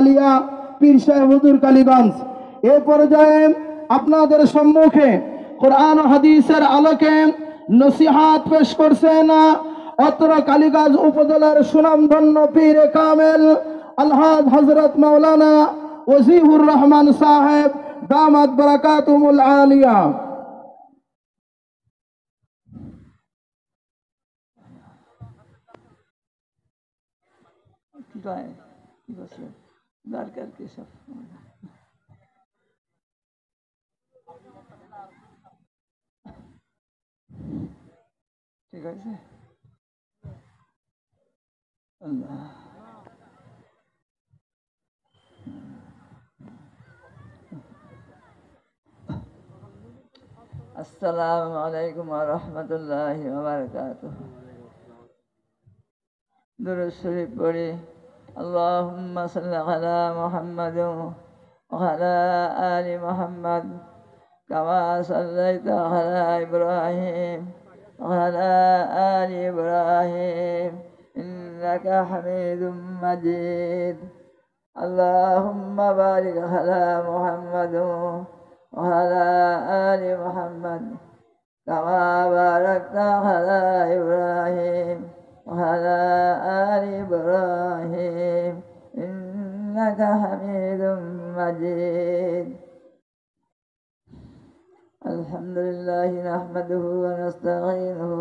আলিয়া পীর সাহেব হুজুর কালীগঞ্জ। এ পর্যায়ে আপনাদের সম্মুখে কোরআন ও হাদিসের আলোকে নসিহাত পেশ করছেন অত্র কালীগঞ্জ উপজেলার সুনামধন্য পীর কামেল আলহাজ হযরত মাওলানা ওজিহুর রহমান সাহেব দামাত বারাকাতুহুল আলিয়া। দরকার কি সব ঠিক আছে। আল্লাহ আসসালামু আলাইকুম ওয়া রাহমাতুল্লাহি ওয়া বারাকাতুহু। দুরূদ শরীফ পড়ি। আল্লাহুম্মা সাল্লি আলা মুহাম্মাদ ওয়া আলা আলি মুহাম্মাদ কামা সাল্লাইতা আলা ইব্রাহিম ওয়া আলা আলি ইব্রাহিম ইন্নাকা হামিদুম মাজিদ। আল্লাহুম্মা বারিক আলা মুহাম্মাদ وعلى آل محمد كما باركت على إبراهيم وعلى آل إبراهيم إنك حميد مجيد. الحمد لله نحمده ونستعينه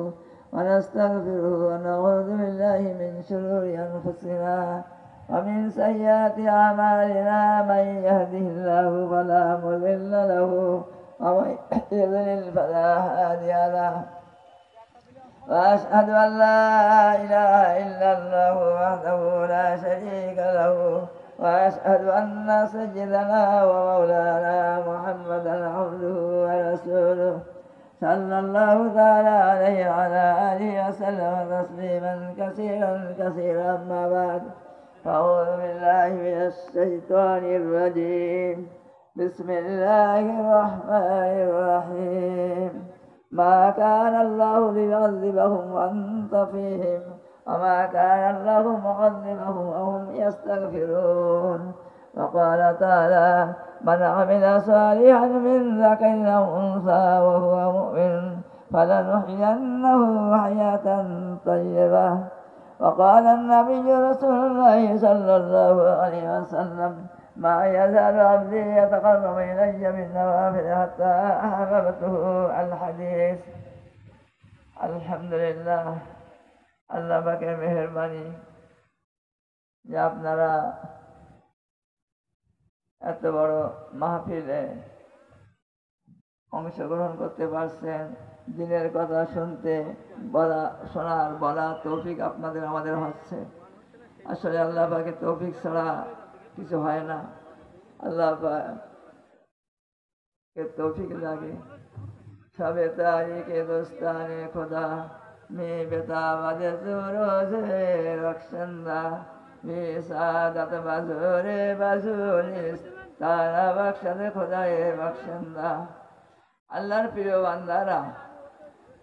ونستغفره ونعوذ بالله من شرور أنفسنا ومن سيئات أعمالنا من يهده الله فلا مضل له ومن يضلل فلا هادي له وأشهد أن لا إله إلا الله وحده لا شريك له وأشهد أن سيدنا ومولانا محمدا عبده ورسوله صلى الله تعالى عليه وعلى آله وسلم تسليما كثيرا كثيرا. أما بعد أعوذ بالله من الشيطان الرجيم. بسم الله الرحمن الرحيم. ما كان الله ليعذبهم وأنت فيهم وما كان الله معذبهم وهم يستغفرون. وقال تعالى من عمل صالحا من ذكر أو أنثى وهو مؤمن فلنحيينه حياة طيبة. وقال النبي رسول الله صلى الله عليه وسلم ما يزال عبدي يتقرب إلي بالنوافل حتى أحببته. الحديث. الحمد لله আল্লাহ পাকের মেহেরবানি যে আপনারা এত বড় মাহফিলে অংশগ্রহণ করতে পারছেন। দিনের কথা শুনতে বলা তৌফিক আপনাদের আমাদের হচ্ছে। আসলে আল্লাহ পাকের তৌফিক ছাড়া কিছু হয় না। আল্লাহ পাকের তৌফিক লাগে। সবে তারিখে দোস্তানে খোদা মে বেতাবাদে রোজে রক্ষন্দা মে সাদাত বাজুরে বাজুনিস তারা বখশে খোদায়ে বখশন্দা। আল্লাহর প্রিয় বান্দারা,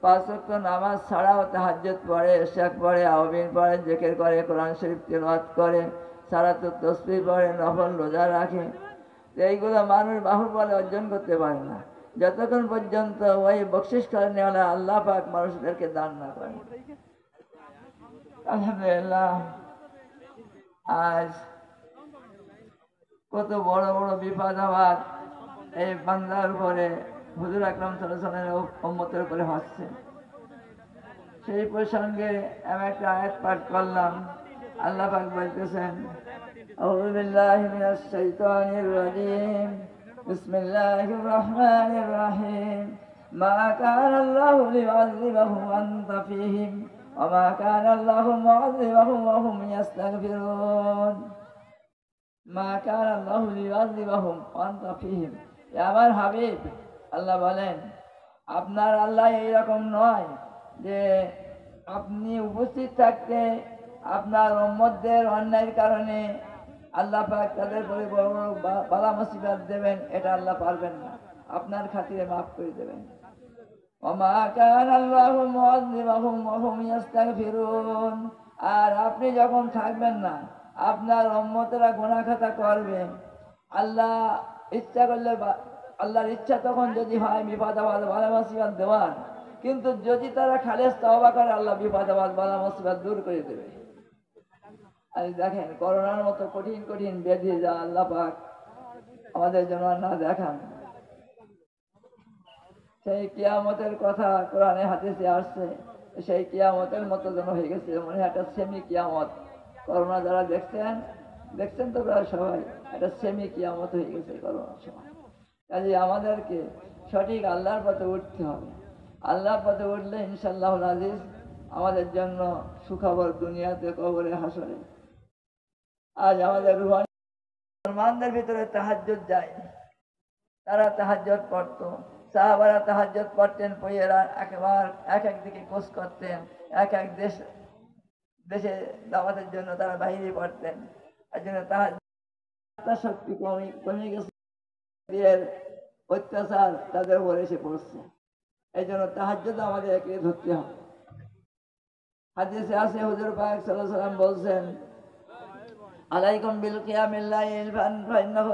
5 ওয়াক্ত নামাজ ছাড়াও তাহাজ্জুদ পড়ে, ইশরাক পড়ে, আওয়াবিন পড়ে, জিকির করে, কোরআন শরীফ তিলাওয়াত করে, সালাতুত তাসবিহ পড়ে, নফল রোজা রাখে। এইগুলো মানুষ বাহুবলে অর্জন করতে পারে না যতক্ষণ পর্যন্ত ওই বকশিশ করেনওয়ালা আল্লাহ পাক মানুষদেরকে দান না করেন। আলহামদুলিল্লাহ, আজ কত বড় বড় বিপদ আবার এই বান্দার উপরে হুজুর আকরাম সাল্লাল্লাহু আলাইহি ওয়াসাল্লামের উম্মতের উপরে হচ্ছে। সেই প্রসঙ্গে আমি একটা আয়াত পাঠ করলাম। আল্লাহ পাক বলতেছেন, আউযু বিল্লাহি মিনাশ শাইতানির রাজীম, বিসমিল্লাহির রহমানির রহিম। মা কানা আল্লাহু লিয়ুযিবাহুম ওয়া আনতা ফীহিম ওয়া মা কানা আল্লাহু মুযিবাহুম ওয়া হুম ইস্তাগফিরুন। মা কানা আল্লাহু লিয়ুযিবাহুম ওয়া আনতা ফীহিম। আমার হাবিব আল্লাহ বলেন, আপনার আল্লাহ এইরকম নয় যে আপনি উপস্থিত থাকতে আপনার উম্মতদের অন্যায়ের কারণে আল্লাহ পাক তাদের পরে বড় বড় বালা মুসিবত দেবেন, এটা আল্লাহ পারবেন না। আপনার খাতিরে মাফ করে দেবেন। ওমা কানা আল্লাহু মুযিবাহুম ওয়া হুম ইস্তাগফিরুন। আর আপনি যখন থাকবেন না, আপনার উম্মতেরা গুনাহ খাতা করবে, আল্লাহ ইচ্ছা করলে আল্লাহর ইচ্ছা তখন যদি হয় বিপদ আপদ বালা মুসিবত দেওয়ার, কিন্তু যদি তারা খালেস তওবা করে আল্লাহ বিপদ আপদ বালা মুসিবত দূর করে দেবে। আর দেখেন করোনার মতো কঠিন কঠিন ব্যাধি যা আল্লাহ পাক আমাদের জন্য না দেখান, সেই কিয়ামতের কথা কোরআনে হাদিসে আসছে, সেই কিয়ামতের মতো যেন হয়ে গেছে, মনে হয় একটা সেমি কিয়ামত। করোনা যারা দেখছেন তো প্রায় সবাই, একটা সেমি কিয়ামত হয়ে গেছে করোনার সময়। কাজে আমাদেরকে সঠিক আল্লাহর পথে উঠতে হবে। আল্লাহর পথে উঠলে ইনশাআল্লাহ আজিজ আমাদের জন্য সুখবর দুনিয়াতে, কবরে, হাসরে। আজ আমাদের রুহানি মুসলমানদের ভিতরে তাহাজ্জুদ যায়, তারা তাহাজ্জুদ পড়তো, সাহাবারা তাহাজ্জুদ পড়তেন, পড়িয়েরা একবার এক এক দিকে কোচ করতেন, এক এক দেশে দাওয়াতের জন্য তারা বাইরে পড়তেন। এই জন্য তাহাজ্জুদ শক্তি কমে গেছে, এর অত্যাচার তাদের উপর এসে পড়ছে। এই জন্য তাহাজ্জুদ আমাদেরকে ধরতে হবে। হাদিসে আছে হুজুর পাক সাল্লাল্লাহু আলাইহি ওয়াসাল্লাম বলছেন, আলাইকুম বিল কিয়ামিল লাইল ফাইন্নাহু